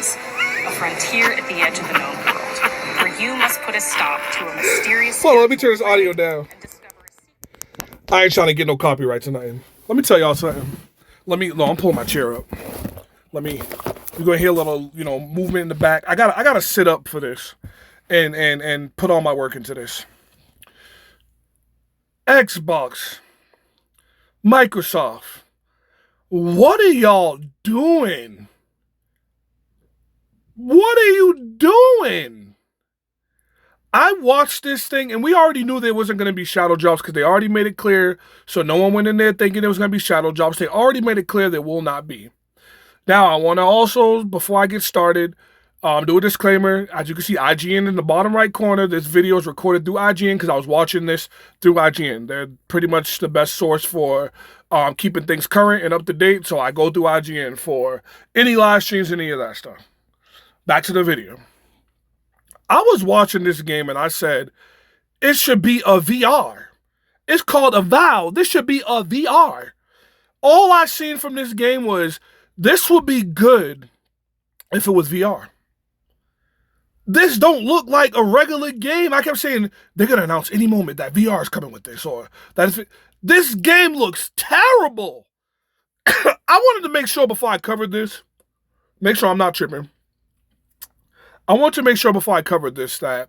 Promises, a frontier at the edge of the known world, where you must put a stop to a mysterious... Hold on, let me turn this audio down. I ain't trying to get no copyrights or nothing. Let me tell y'all something. I'm pulling my chair up. You're gonna hear a little, movement in the back. I gotta sit up for this and put all my work into this. Xbox, Microsoft, what are y'all doing? What are you doing? I watched this thing, and we already knew there wasn't going to be shadow drops because they already made it clear. So no one went in there thinking there was going to be shadow drops. They already made it clear there will not be. Now, I want to also, before I get started, do a disclaimer. As you can see, IGN in the bottom right corner. This video is recorded through IGN because I was watching this through IGN. They're pretty much the best source for keeping things current and up to date. So I go through IGN for any live streams, any of that stuff. Back to the video. I was watching this game and I said, it should be a VR. It's called Avowed. This should be a VR. All I seen from this game was, this would be good if it was VR. This don't look like a regular game. I kept saying, they're going to announce any moment that VR is coming with this. Or this game looks terrible. I wanted to make sure before I covered this, make sure I'm not tripping. I want to make sure before I covered this that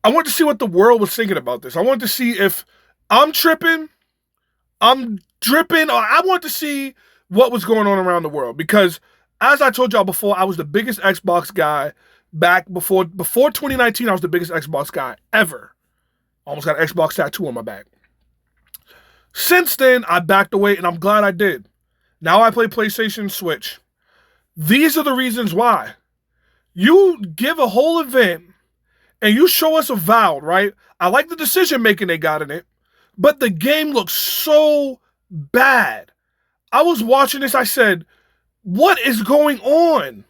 I want to see what the world was thinking about this. I want to see if I'm tripping, I'm dripping, or I want to see what was going on around the world. Because as I told y'all before, I was the biggest Xbox guy back before 2019. I was the biggest Xbox guy ever. Almost got an Xbox tattoo on my back. Since then, I backed away, and I'm glad I did. Now I play PlayStation, Switch. These are the reasons why. You give a whole event and you show us Avowed, right? I like the decision making they got in it, but the game looks so bad. I was watching this, I said, what is going on?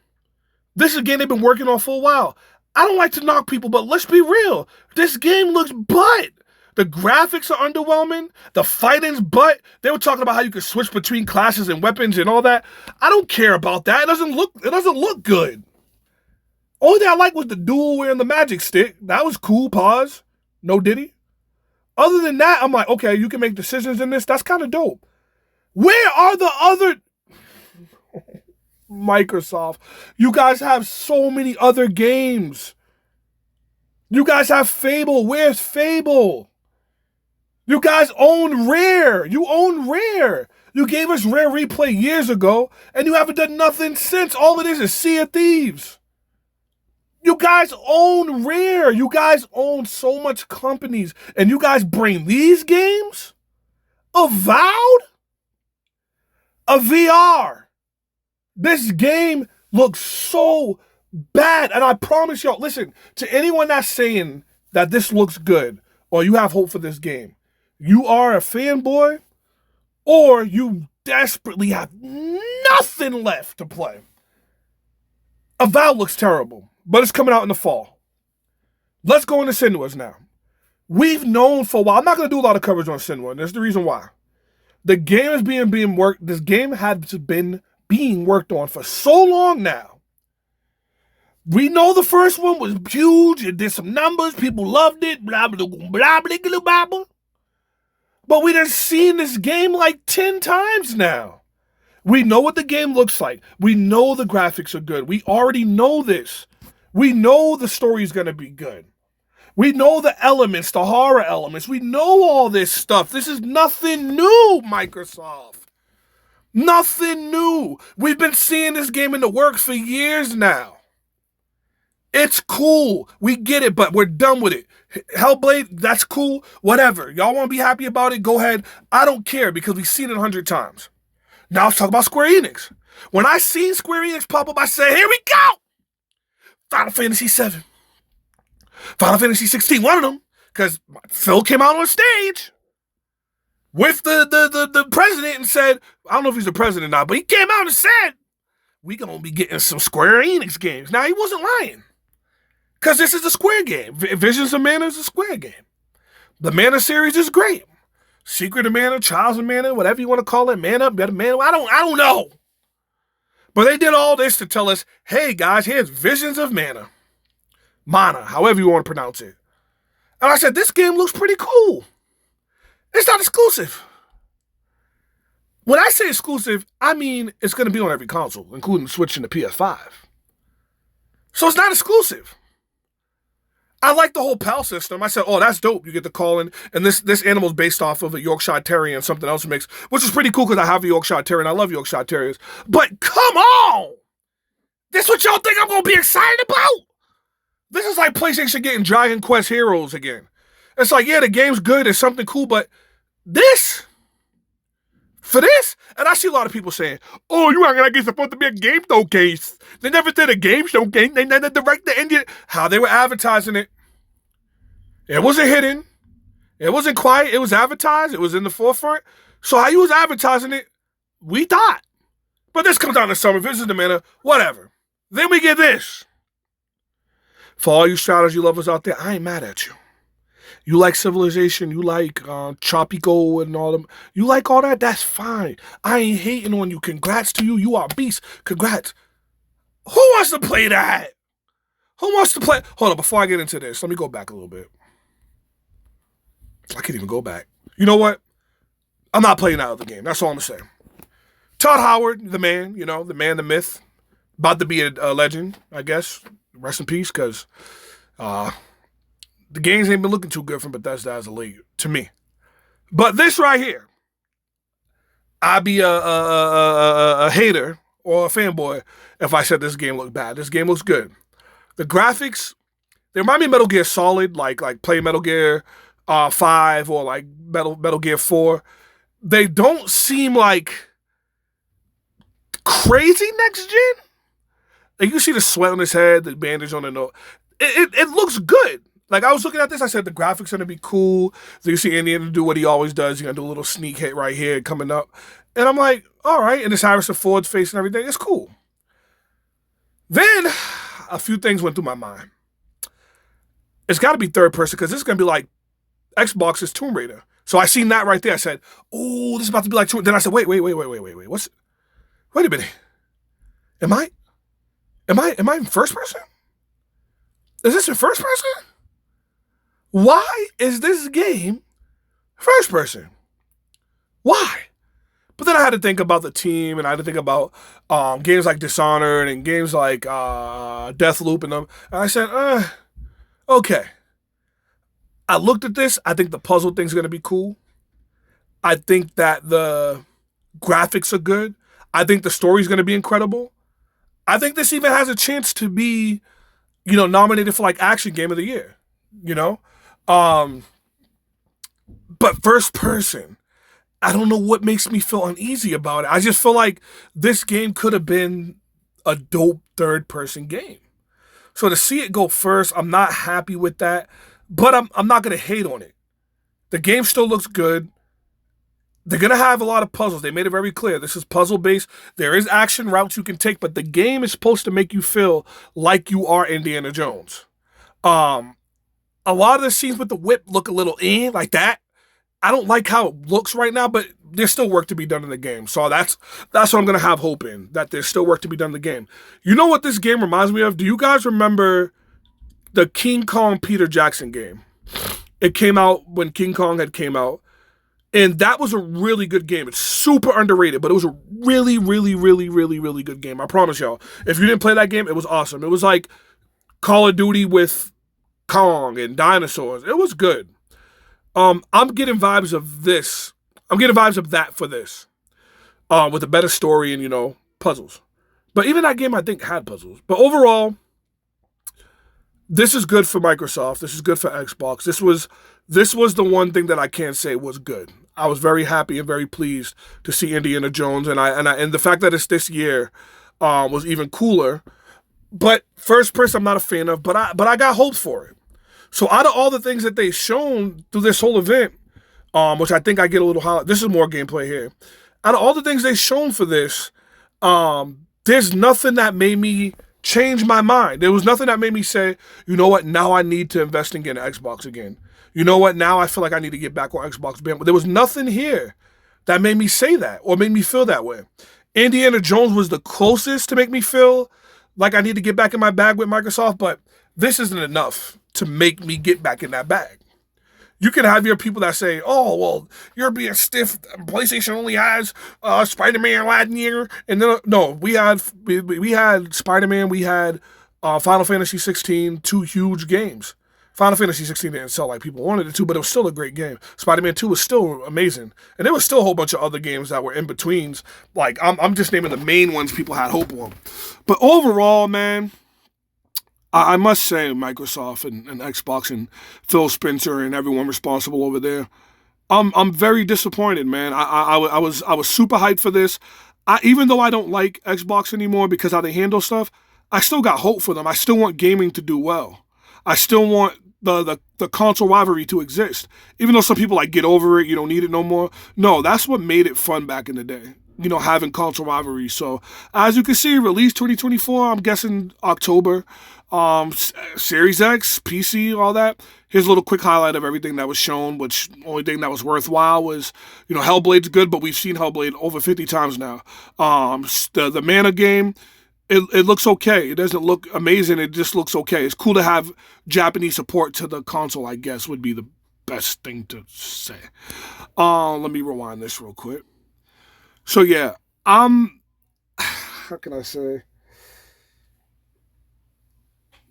This is a game they've been working on for a while. I don't like to knock people, but let's be real. This game looks butt. The graphics are underwhelming. The fighting's butt. They were talking about how you could switch between classes and weapons and all that. I don't care about that. It doesn't look good. Only thing I like was the dual wearing the magic stick. That was cool, pause. No diddy. Other than that, I'm like, okay, you can make decisions in this. That's kind of dope. Where are the other... Microsoft. You guys have so many other games. You guys have Fable. Where's Fable? You guys own Rare. You own Rare. You gave us Rare Replay years ago, and you haven't done nothing since. All it is Sea of Thieves. You guys own Rare. You guys own so much companies. And you guys bring these games? Avowed? A VR. This game looks so bad. And I promise y'all, listen, to anyone that's saying that this looks good or you have hope for this game, you are a fanboy or you desperately have nothing left to play. Avowed looks terrible. But it's coming out in the fall. Let's go into Senua's now. We've known for a while. I'm not going to do a lot of coverage on Senua, and there's the reason why. The game is being worked. This game has been being worked on for so long now. We know the first one was huge. It did some numbers. People loved it. Blah, blah, blah, blah, blah, blah, blah. But we done seen this game like 10 times now. We know what the game looks like. We know the graphics are good. We already know this. We know the story's going to be good. We know the elements, the horror elements. We know all this stuff. This is nothing new, Microsoft. Nothing new. We've been seeing this game in the works for years now. It's cool. We get it, but we're done with it. Hellblade, that's cool. Whatever. Y'all want to be happy about it? Go ahead. I don't care because we've seen it 100 times. Now let's talk about Square Enix. When I seen Square Enix pop up, I said, here we go. Final Fantasy VII. Final Fantasy 16, one of them. Because Phil came out on stage with the president and said, I don't know if he's the president or not, but he came out and said, we going to be getting some Square Enix games. Now, he wasn't lying. Because this is a Square game. Visions of Mana is a Square game. The Mana series is great. Secret of Mana, Trials of Mana, whatever you want to call it, Mana, Better Mana, I don't know. But they did all this to tell us, hey guys, here's Visions of Mana. Mana, however you want to pronounce it. And I said, this game looks pretty cool. It's not exclusive. When I say exclusive, I mean it's going to be on every console, including Switch and the PS5. So it's not exclusive. I like the whole PAL system. I said, oh, that's dope. You get to call in, and this animal's based off of a Yorkshire Terrier and something else mixed, which is pretty cool because I have a Yorkshire Terrier and I love Yorkshire Terriers. But come on! This what y'all think I'm going to be excited about? This is like PlayStation getting Dragon Quest Heroes again. It's like, yeah, the game's good, it's something cool, but this? For this? And I see a lot of people saying, oh, you act like it's supposed to be a game showcase. They never did a game showcase. They never directed the Indian. How they were advertising it. It wasn't hidden. It wasn't quiet. It was advertised. It was in the forefront. So how you was advertising it, we thought. But this comes out in the summer. Visions of Mana, whatever. Then we get this. For all you strategy lovers out there, I ain't mad at you. You like Civilization, you like Tropico and all them. You like all that, that's fine. I ain't hating on you. Congrats to you. You are a beast. Congrats. Who wants to play that? Who wants to play? Hold on, before I get into this, let me go back a little bit. I can't even go back. You know what? I'm not playing that other game. That's all I'm saying. Todd Howard, the man, the man, the myth. About to be a legend, I guess. Rest in peace, because the games ain't been looking too good from Bethesda as of late, to me. But this right here, I'd be a hater or a fanboy if I said this game looked bad. This game looks good. The graphics, they remind me of Metal Gear Solid, like play Metal Gear 5 or like Metal Gear 4. They don't seem like crazy next gen. Like you see the sweat on his head, the bandage on the nose. It looks good. Like, I was looking at this, I said, the graphics are going to be cool. So you see Indiana do what he always does. He's going to do a little sneak hit right here coming up. And I'm like, all right. And this Harrison Ford's face and everything. It's cool. Then, a few things went through my mind. It's got to be third person because this is going to be like Xbox's Tomb Raider. So I seen that right there. I said, oh, this is about to be like Tomb Raider. Then I said, wait. Wait a minute. Am I in first person? Is this in first person? Why is this game first person? Why? But then I had to think about the team, and I had to think about games like Dishonored and games like Deathloop and them. And I said, okay. I looked at this. I think the puzzle thing's going to be cool. I think that the graphics are good. I think the story's going to be incredible. I think this even has a chance to be, nominated for like Action Game of the Year, But first person, I don't know what makes me feel uneasy about it. I just feel like this game could have been a dope third person game. So to see it go first, I'm not happy with that, but I'm not going to hate on it. The game still looks good. They're going to have a lot of puzzles. They made it very clear. This is puzzle-based. There is action routes you can take, but the game is supposed to make you feel like you are Indiana Jones. A lot of the scenes with the whip look a little like that. I don't like how it looks right now, but there's still work to be done in the game. So that's what I'm going to have hope in, that there's still work to be done in the game. You know what this game reminds me of? Do you guys remember the King Kong Peter Jackson game? It came out when King Kong had came out. And that was a really good game. It's super underrated, but it was a really, really, really, really, really good game. I promise y'all. If you didn't play that game, it was awesome. It was like Call of Duty with Kong and dinosaurs. It was good. I'm getting vibes of this. I'm getting vibes of that for this. With a better story and, puzzles. But even that game, I think, had puzzles. But overall, this is good for Microsoft. This is good for Xbox. This was the one thing that I can say was good. I was very happy and very pleased to see Indiana Jones, and the fact that it's this year was even cooler. But first person, I'm not a fan of, but I got hopes for it. So out of all the things that they've shown through this whole event, which I think I get a little high, this is more gameplay here. Out of all the things they've shown for this, there's nothing that made me change my mind. There was nothing that made me say, you know what, now I need to invest in getting an Xbox again. You know what, now I feel like I need to get back on Xbox. But there was nothing here that made me say that or made me feel that way. Indiana Jones was the closest to make me feel like I need to get back in my bag with Microsoft, but this isn't enough to make me get back in that bag. You can have your people that say, "Oh, well, you're being stiff. PlayStation only has Spider-Man last year," and then no, we had Spider-Man, we had Final Fantasy 16, two huge games. Final Fantasy 16 didn't sell like people wanted it to, but it was still a great game. Spider-Man 2 was still amazing, and there was still a whole bunch of other games that were in betweens. Like I'm just naming the main ones people had hope on, but overall, man. I must say, Microsoft and Xbox and Phil Spencer and everyone responsible over there. I'm very disappointed, man. I was super hyped for this. Even though I don't like Xbox anymore because how they handle stuff, I still got hope for them. I still want gaming to do well. I still want the console rivalry to exist. Even though some people like get over it, you don't need it no more. No, that's what made it fun back in the day. You know, having console rivalry. So as you can see, release 2024. I'm guessing October. Series X, PC, all that. Here's a little quick highlight of everything that was shown, which only thing that was worthwhile was, you know, Hellblade's good, but we've seen Hellblade over 50 times now. The Mana game, it looks okay. It doesn't look amazing. It just looks okay. It's cool to have Japanese support to the console, I guess, would be the best thing to say. Let me rewind this real quick. So yeah, how can I say?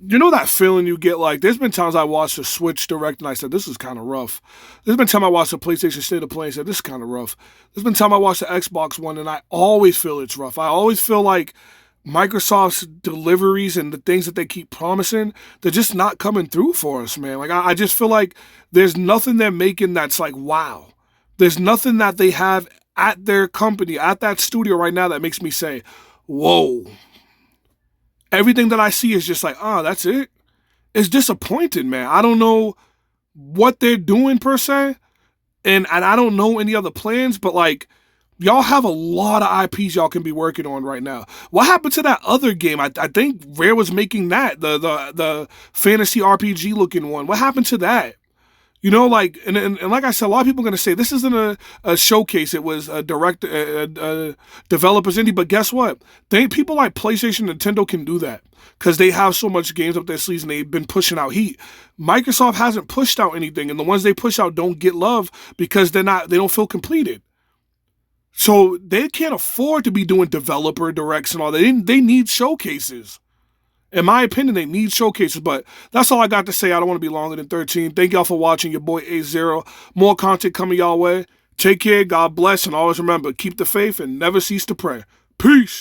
You know that feeling you get like, there's been times I watched the Switch Direct and I said, this is kind of rough. There's been time I watched the PlayStation State of Play and said, this is kind of rough. There's been time I watched the Xbox one and I always feel it's rough. I always feel like Microsoft's deliveries and the things that they keep promising, they're just not coming through for us, man. Like, I just feel like there's nothing they're making that's like, wow. There's nothing that they have at their company, at that studio right now that makes me say, whoa. Everything that I see is just like, that's it. It's disappointing, man. I don't know what they're doing per se, and I don't know any other plans, but like, y'all have a lot of IPs y'all can be working on right now. What happened to that other game? I think Rare was making that, the fantasy RPG looking one. What happened to that? You know, like, and like I said, a lot of people are going to say, this isn't a showcase. It was a direct developers indie. But guess what? People like PlayStation and Nintendo can do that because they have so much games up their sleeves and they've been pushing out heat. Microsoft hasn't pushed out anything, and the ones they push out don't get love because they don't feel completed. So they can't afford to be doing developer directs and all that. They need showcases. In my opinion, they need showcases, but that's all I got to say. I don't want to be longer than 13. Thank y'all for watching. Your boy A0. More content coming y'all way. Take care. God bless. And always remember, keep the faith and never cease to pray. Peace.